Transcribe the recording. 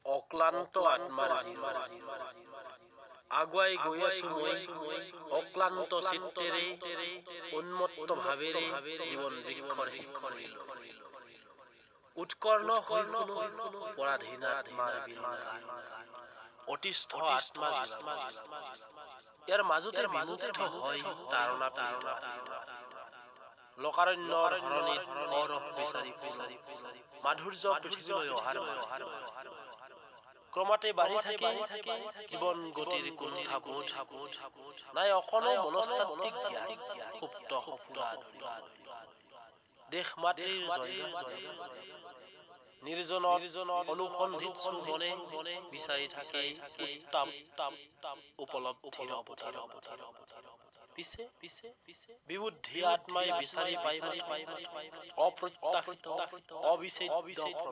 অক্লান্ত আত্মাৰ আগুৱাই গৈ আছো মই অক্লান্ত চিত্তেৰে উন্মত্ত ভাৱেৰে জীৱন বৃক্ষৰ শিখৰ উৎকৰ্ণ হৈ শুনো পৰাধীন আত্মাৰ অতিষ্ঠ আত্মা ইয়াৰ মাজতে বিমুক্ত হয় তাৰণা লোকাৰণ্যৰ হৰণিত অৰহ বিচাৰি মাধুৰ্য পৃথিৱীলৈ অহাৰ ক্ৰমাতে বাঢ়ি থাকে জীৱন গতিৰ কুণ্ঠাবোধ নাই অকণো মনস্তাত্ত্বিক জ্ঞান সুপ্ত দেশ মাতৃৰ জয় নিৰ্জন অনুসন্ধিত মনে বিচাৰি থাকে উত্তাপ উপলব্ধিৰ অৱতাৰ পিছে বিবুদ্ধি আত্মাই বিচাৰি পাই অপ্ৰত্যাশিত অবিচ্ছেদ্য